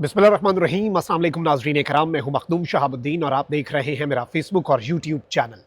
बिस्मिल्लाहिर्रहमानिर्रहीम। अस्सलाम वालेकुम नाज़रीन कराम, मैं हूं मखदूम शहाबुद्दीन और आप देख रहे हैं मेरा फेसबुक और यूट्यूब चैनल।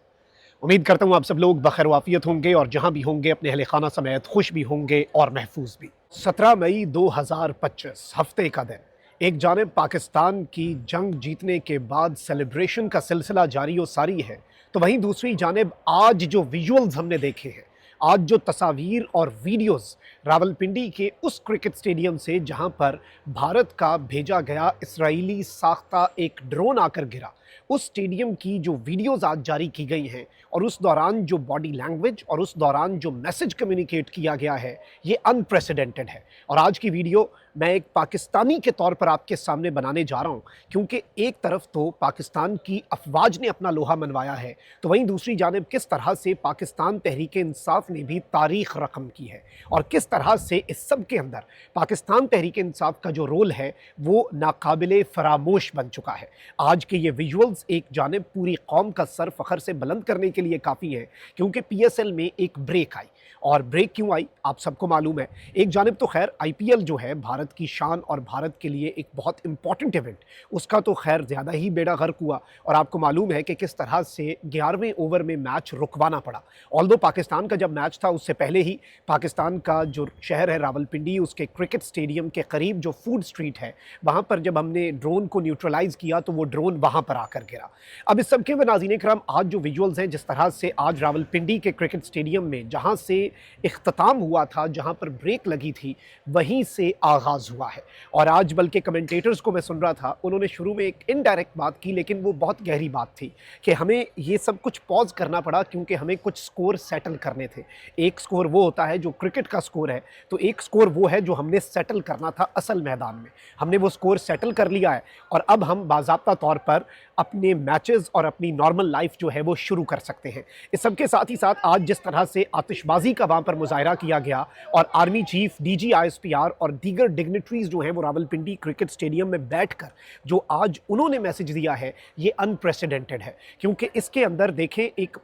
उम्मीद करता हूं आप सब लोग बखैर वाफियत होंगे और जहां भी होंगे अपने अहले खाना समेत खुश भी होंगे और महफूज भी। 17 मई 2025 हफ्ते का दिन। एक जानिब पाकिस्तान की जंग जीतने के बाद सेलिब्रेशन का सिलसिला जारी व सारी है, तो वहीं दूसरी जानिब आज जो विजुअल्स हमने देखे हैं, आज जो तस्वीर और वीडियोस रावलपिंडी के उस क्रिकेट स्टेडियम से जहां पर भारत का भेजा गया इसराइली साख्ता एक ड्रोन आकर गिरा, उस स्टेडियम की जो वीडियोस आज जारी की गई हैं और उस दौरान जो बॉडी लैंग्वेज और उस दौरान जो मैसेज कम्युनिकेट किया गया है, ये अनप्रेसिडेंटेड है। और आज की वीडियो मैं एक पाकिस्तानी के तौर पर आपके सामने बनाने जा रहा हूं, क्योंकि एक तरफ तो पाकिस्तान की अफवाज ने अपना लोहा मनवाया है, तो वहीं दूसरी जानिब किस तरह से पाकिस्तान तहरीक इंसाफ ने भी तारीख रकम की है और किस तरह से इस सब के अंदर पाकिस्तान तहरीक इंसाफ का जो रोल है वो नाकाबिले फरामोश बन चुका है। आज के ये विजुअल्स एक जानिब पूरी कौम का सर फखर से बुलंद करने के लिए काफ़ी है, क्योंकि PSL में एक ब्रेक आई। और ब्रेक क्यों आई आप सबको मालूम है। एक जानिब तो खैर IPL जो है भारत की शान और भारत के लिए एक बहुत इंपॉर्टेंट इवेंट, उसका तो खैर ज़्यादा ही बेड़ा गर्क हुआ और आपको मालूम है कि किस तरह से 11वें ओवर में मैच रुकवाना पड़ा। ऑल्दो पाकिस्तान का जब मैच था उससे पहले ही पाकिस्तान का जो शहर है रावलपिंडी, उसके क्रिकेट स्टेडियम के करीब जो फूड स्ट्रीट है, वहाँ पर जब हमने ड्रोन को न्यूट्रलाइज़ किया तो वो ड्रोन वहाँ पर आकर गिरा। अब इस सबके में नाज़रीन इकराम आज जो विजुअल्स हैं, जिस तरह से आज रावलपिंडी के क्रिकेट स्टेडियम में जहाँ से इख्तिताम हुआ था, जहाँ पर ब्रेक लगी थी, वहीं से आगाज़ हुआ है। और आज बल्कि कमेंटेटर्स को मैं सुन रहा था, उन्होंने शुरू में एक इनडायरेक्ट बात की, लेकिन वो बहुत गहरी बात थी कि हमें ये सब कुछ पॉज करना पड़ा क्योंकि हमें कुछ स्कोर सेटल करने थे। एक स्कोर वो होता है जो क्रिकेट का स्कोर है, तो एक स्कोर वो है जो हमने सेटल करना था असल मैदान में। हमने वो स्कोर सेटल कर लिया है और अब हम बाज़ाब्ता तौर पर अपने मैचेस और अपनी नॉर्मल लाइफ जो है वो शुरू कर सकते हैं। इस सब के साथ ही साथ आज जिस तरह से आतिशबाजी का वहाँ पर मुजाहरा किया गया और आर्मी चीफ, DG ISPR और दीगर डिग्नेटरीज जो हैं वो रावलपिंडी क्रिकेट स्टेडियम में बैठकर जो आज उन्होंने मैसेज दिया है, ये अनप्रेसिडेंटेड है। क्योंकि इसके अंदर देखें, एक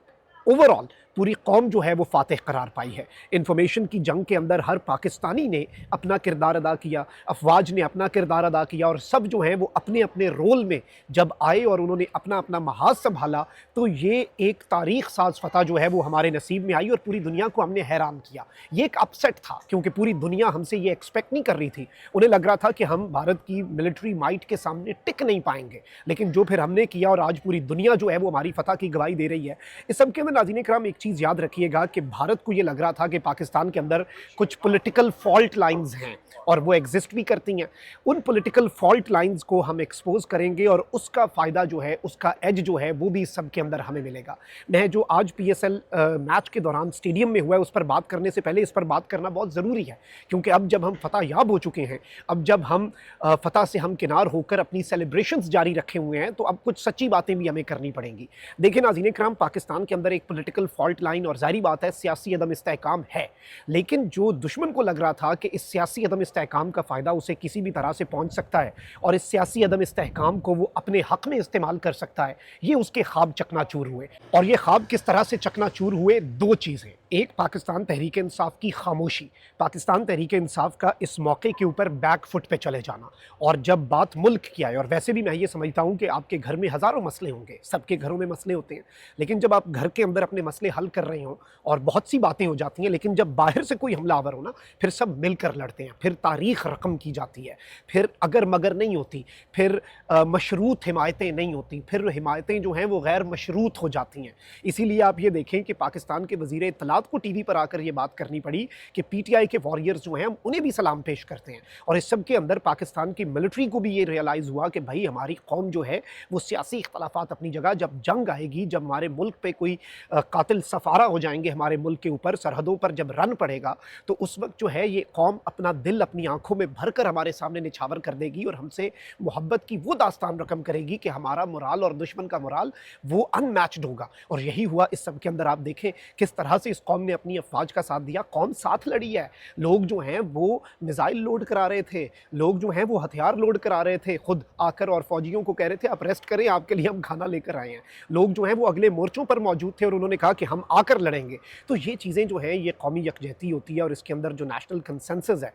ओवरऑल पूरी कौम जो है वो फातेह करार पाई है। इंफॉर्मेशन की जंग के अंदर हर पाकिस्तानी ने अपना किरदार अदा किया, अफवाज ने अपना किरदार अदा किया और सब जो हैं वो अपने अपने रोल में जब आए और उन्होंने अपना अपना महाज संभाला, तो ये एक तारीख साज फतह जो है वो हमारे नसीब में आई और पूरी दुनिया को हमने हैरान किया। ये एक अपसेट था क्योंकि पूरी दुनिया हमसे ये एक्सपेक्ट नहीं कर रही थी। उन्हें लग रहा था कि हम भारत की मिलिट्री माइट के सामने टिक नहीं पाएंगे, लेकिन जो फिर हमने किया और आज पूरी दुनिया जो है वो हमारी फतह की गवाही दे रही है। इस सब के में नाज़रीन इकराम एक चीज़ याद रखिएगा कि भारत को ये लग रहा था कि पाकिस्तान के अंदर कुछ पॉलिटिकल फॉल्ट लाइंस हैं और वो एग्जिस्ट भी करती हैं। उन पॉलिटिकल फॉल्ट लाइंस को हम एक्सपोज करेंगे और उसका फ़ायदा जो है, उसका एज जो है वो भी सब के अंदर हमें मिलेगा। मैं जो आज PSL मैच के दौरान स्टेडियम में हुआ है उस पर बात करने से पहले इस पर बात करना बहुत ज़रूरी है, क्योंकि अब जब हम फतह याब हो चुके हैं, अब जब हम फतह से हम किनार होकर अपनी सेलिब्रेशंस जारी रखे हुए हैं, तो अब कुछ सच्ची बातें भी हमें करनी पड़ेंगी। देखिए नाज़रीन इकराम, पाकिस्तान के अंदर एक पॉलिटिकल फॉल्ट लाइन और ज़ाहिर बात है सियासी अदम इस्तेहकाम है, लेकिन जो दुश्मन को लग रहा था कि इस सियासी अदम इस्तेहकाम का फ़ायदा उसे किसी भी तरह से पहुंच सकता है और इस सियासी अदम इस्तेहकाम को वो अपने हक़ में इस्तेमाल कर सकता है, ये उसके ख्वाब चकनाचूर हुए। और ये ख्वाब किस तरह से चकनाचूर हुए? दो चीज़ें। एक, पाकिस्तान तहरीक इंसाफ की खामोशी, पाकिस्तान तहरीक इंसाफ का इस मौके के ऊपर बैक फुट पे चले जाना। और जब बात मुल्क की आए, और वैसे भी मैं ये समझता हूँ कि आपके घर में हज़ारों मसले होंगे, सबके घरों में मसले होते हैं, लेकिन जब आप घर के अंदर अपने मसले हल कर रहे हों और बहुत सी बातें हो जाती हैं, लेकिन जब बाहर से कोई हमलावर हो ना, फिर सब मिलकर लड़ते हैं, फिर तारीख रकम की जाती है, फिर अगर मगर नहीं होती, फिर मशरूत हिमायतें नहीं होती, फिर हिमायतें जो हैं वो गैर मशरूत हो जाती हैं। इसीलिए आप ये देखें कि पाकिस्तान के वज़ीर इत्तलात को TV पर आकर ये बात करनी पड़ी कि PTI के वॉरियर्स जो हैं हम उन्हें भी सलाम पेश करते हैं। और इस सब के अंदर पाकिस्तान की मिलिट्री को भी ये रियलाइज़ हुआ कि भाई हमारी कौम जो है वो सियासी इख्तलाफात अपनी जगह, जब जंग आएगी, जब हमारे मुल्क पे कोई कातिल सफारा हो जाएंगे हमारे मुल्क के ऊपर, सरहदों पर जब रन पड़ेगा, तो उस वक्त जो है ये कौम अपना दिल अपनी आंखों में भरकर हमारे सामने निछावर कर देगी और हमसे मोहब्बत की वो दास्तान रकम करेगी कि हमारा मोराल और दुश्मन का मोराल वो अनमैच्ड होगा। और यही हुआ इस सब के अंदर। आप देखें किस तरह से इस कौम ने अपनी अफवाज का साथ दिया, कौम साथ लड़ी है। लोग जो हैं वो मिसाइल लोड करा रहे थे, लोग जो हैं वो हथियार लोड करा रहे थे, खुद आकर और फौजियों को कह रहे थे आप रेस्ट करें, आपके लिए हम खाना लेकर आए हैं। लोग जो हैं वो अगले मोर्चों पर मौजूद थे और उन्होंने कहा कि हम आकर लड़ेंगे। तो ये चीज़ें जो हैं ये कौमी यकजहती होती है और इसके अंदर जो नेशनल कंसेंसस है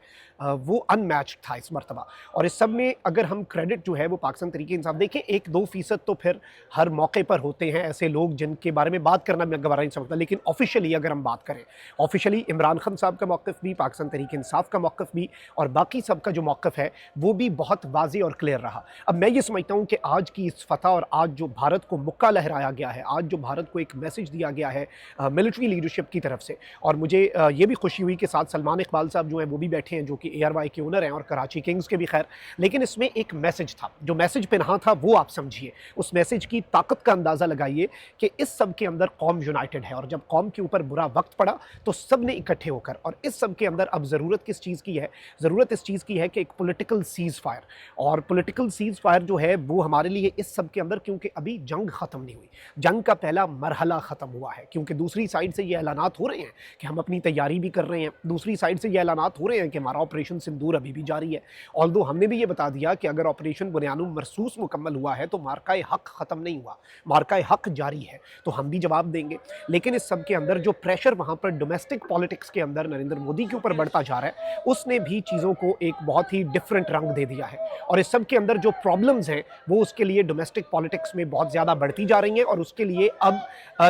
वो अनमैच्ड था इस मरतबा। और इस सब में अगर हम क्रेडिट जो है वो पाकिस्तान तहरीक-ए-इंसाफ देखें, 1-2% तो फिर हर मौके पर होते हैं ऐसे लोग जिनके बारे में बात करना मैं गवारा नहीं समझता, लेकिन ऑफिशियली अगर हम बात करें, ऑफिशियली इमरान खान साहब का मौक़िफ़ भी, पाकिस्तान तहरीक-ए-इंसाफ का मौक़िफ़ भी और बाकी सब का जो मौक़िफ़ है वो भी बहुत वाज़ेह और क्लियर रहा। अब मैं ये समझता हूँ कि आज की इस फ़तह और आज जो भारत को मुक्का लहराया गया है, आज जो भारत को एक मैसेज दिया गया है मिलिट्री लीडरशिप की तरफ से, और मुझे ये भी खुशी हुई कि साथ सलमान इकबाल साहब जो हैं वो भी बैठे हैं, जो कि ARY के ओनर हैं और कराची किंग्स के भी खैर। लेकिन इसमें एक मैसेज था, जो मैसेज पिनहा था वो आप समझिए, उस मैसेज की ताकत का अंदाज़ा लगाइए कि इस सब के अंदर कौम यूनाइटेड है और जब कौम के ऊपर बुरा वक्त पड़ा तो सब ने इकट्ठे होकर, और इस सब के अंदर अब ज़रूरत किस चीज़ की है, ज़रूरत इस चीज़ की है कि एक पॉलिटिकल सीज़ फायर, और पॉलिटिकल सीज़ फायर जो है वो हमारे लिए इस सब के अंदर, क्योंकि अभी जंग ख़त्म नहीं हुई, जंग का पहला मरहला ख़त्म हुआ है, क्योंकि दूसरी साइड से ये ऐलानात हो रहे हैं कि हम अपनी तैयारी भी कर रहे हैं, दूसरी साइड से ये ऐलानात हो रहे हैं कि हमारा ऑपरेशन सिंदूर अभी भी जारी है। ऑल्दो हमने भी ये बता दिया कि अगर ऑपरेशन बुनियानुम मरसूस मुकम्मल हुआ है तो मार्का हक ख़त्म नहीं हुआ, मार्का हक जारी है, तो हम भी जवाब देंगे। लेकिन इस सब के अंदर जो प्रेशर वहाँ पर डोमेस्टिक पॉलिटिक्स के अंदर नरेंद्र मोदी के ऊपर बढ़ता जा रहा है, उसने भी चीज़ों को एक बहुत ही डिफरेंट रंग दे दिया है। और इस सब के अंदर जो प्रॉब्लम्स हैं वो उसके लिए डोमेस्टिक पॉलिटिक्स में बहुत ज़्यादा बढ़ती जा रही हैं और उसके लिए अब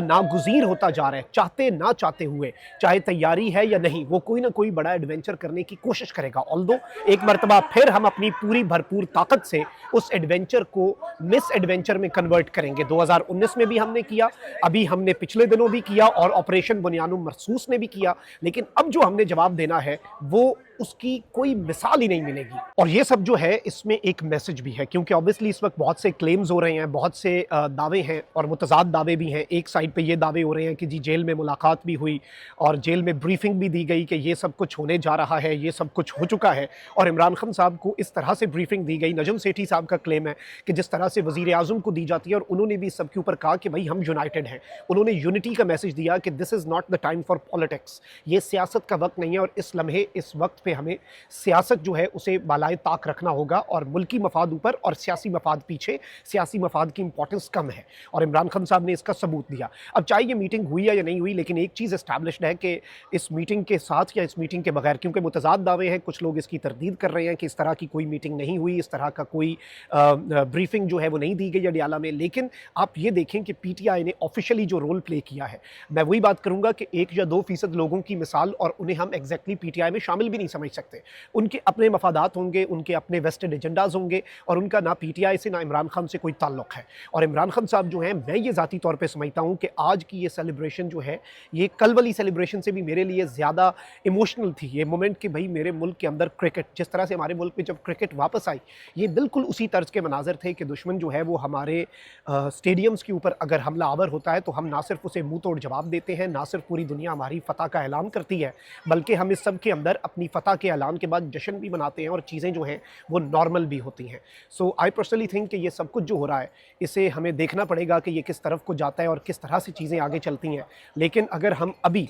नागुज़ीर होता जा रहा है, चाहते ना चाहते हुए, चाहे तैयारी है या नहीं, वो कोई ना कोई बड़ा एडवेंचर करने की कोशिश करेगा। ऑल्दो एक मरतबा फिर हम अपनी पूरी भरपूर ताकत से उस एडवेंचर को मिस एडवेंचर में कन्वर्ट करेंगे। 2019 में भी हमने किया, अभी हमने पिछले दिनों भी किया और ऑपरेशन बुनियानुम मरसूस ने भी किया, लेकिन अब जो हमने जवाब देना है वो उसकी कोई मिसाल ही नहीं मिलेगी। और ये सब जो है इसमें एक मैसेज भी है, क्योंकि ऑब्वियसली इस वक्त बहुत से क्लेम्स हो रहे हैं, बहुत से दावे हैं और मुतज़ाद दावे भी हैं। एक साइड पे ये दावे हो रहे हैं कि जी जेल में मुलाकात भी हुई और जेल में ब्रीफिंग भी दी गई कि ये सब कुछ होने जा रहा है, ये सब कुछ हो चुका है, और इमरान खान साहब को इस तरह से ब्रीफिंग दी गई। नजम सेठी साहब का क्लेम है कि जिस तरह से वज़ीर आज़म को दी जाती है, और उन्होंने भी इस सब के ऊपर कहा कि भाई हम यूनाइटेड हैं, उन्होंने यूनिटी का मैसेज दिया कि this is not the time for politics, ये सियासत का वक्त नहीं है, और इस लम्हे इस वक्त पे हमें सियासत जो है उसे बालाए ताक रखना होगा और मुल्की मफाद ऊपर और सियासी मफाद पीछे, सियासी मफाद की इंपॉर्टेंस कम है, और इमरान खान साहब ने इसका सबूत दिया। अब चाहे ये मीटिंग हुई है या नहीं हुई, लेकिन एक चीज़ एस्टैब्लिश्ड है कि इस मीटिंग के साथ या इस मीटिंग के बगैर, क्योंकि मुतज़ाद दावे हैं, कुछ लोग इसकी तरदीद कर रहे हैं कि इस तरह की कोई मीटिंग नहीं हुई, इस तरह का कोई ब्रीफिंग जो है वो नहीं दी गई अडियाला में। लेकिन आप ये देखें कि PTI ने ऑफिशियली जो रोल प्ले किया है, मैं वही बात करूंगा कि 1 या 2% लोगों की मिसाल, और उन्हें हम एग्जैक्टली PTI में शामिल भी नहीं समझ सकते। उनके अपने मफादात होंगे, उनके अपने वेस्टेड एजेंडाज होंगे, और उनका ना PTI से ना इमरान खान से कोई ताल्लुक है। और इमरान खान साहब जो हैं, मैं ये ज़ाती तौर पे समझता हूँ कि आज की ये सेलिब्रेशन जो है, ये कल वाली सेलिब्रेशन से भी मेरे लिए ज़्यादा इमोशनल थी ये मोमेंट कि भाई मेरे मुल्क के अंदर क्रिकेट, जिस तरह से हमारे मुल्क में जब क्रिकेट वापस आई, ये बिल्कुल उसी तर्ज के मनाजर थे कि दुश्मन जो है वो हमारे स्टेडियम्स के ऊपर अगर हमला आवर होता है तो हम ना सिर्फ उसे मुँह तोड़ जवाब देते हैं, ना सिर्फ पूरी दुनिया हमारी फ़तह का ऐलान करती है, बल्कि हम इस सब के अंदर अपनी फ़तह के ऐलान के बाद जश्न भी मनाते हैं और चीज़ें जो हैं वो नॉर्मल भी होती हैं। सो आई पर्सनली थिंक कि ये सब कुछ जो हो रहा है, इसे हमें देखना पड़ेगा कि ये किस तरफ को जाता है और किस तरह से चीज़ें आगे चलती हैं। लेकिन अगर हम अभी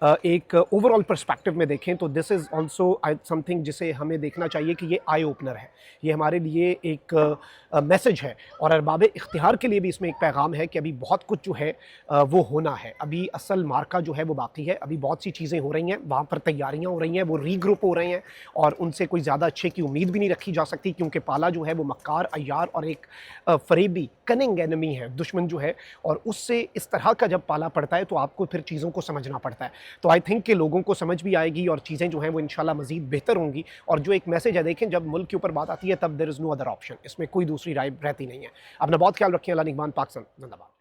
एक ओवरऑल पर्सपेक्टिव में देखें तो दिस इज़ ऑल्सो समथिंग जिसे हमें देखना चाहिए कि ये आई ओपनर है, ये हमारे लिए एक मैसेज है, और अरबाब इख्तियार के लिए भी इसमें एक पैगाम है कि अभी बहुत कुछ जो है वो होना है। अभी असल मार्का जो है वो बाकी है, अभी बहुत सी चीज़ें हो रही हैं, वहाँ पर तैयारियाँ हो रही हैं, वो रीग्रुप हो रहे हैं, और उनसे कोई ज़्यादा अच्छे की उम्मीद भी नहीं रखी जा सकती, क्योंकि पाला जो है वो मक्कार, अय्यार और एक फरेबी कनिंग एनिमी है, दुश्मन जो है, और उससे इस तरह का जब पाला पड़ता है तो आपको फिर चीज़ों को समझना पड़ता है। तो आई थिंक कि लोगों को समझ भी आएगी और चीज़ें जो हैं वो इंशाल्लाह मज़ीद बेहतर होंगी। और जो एक मैसेज है, देखें जब मुल्क के ऊपर बात आती है तब there is no other option, इसमें कोई दूसरी राय रहती नहीं है। अपना बहुत ख्याल रखें। अल्लाह निगहबान। पाकिस्तान जिंदाबाद।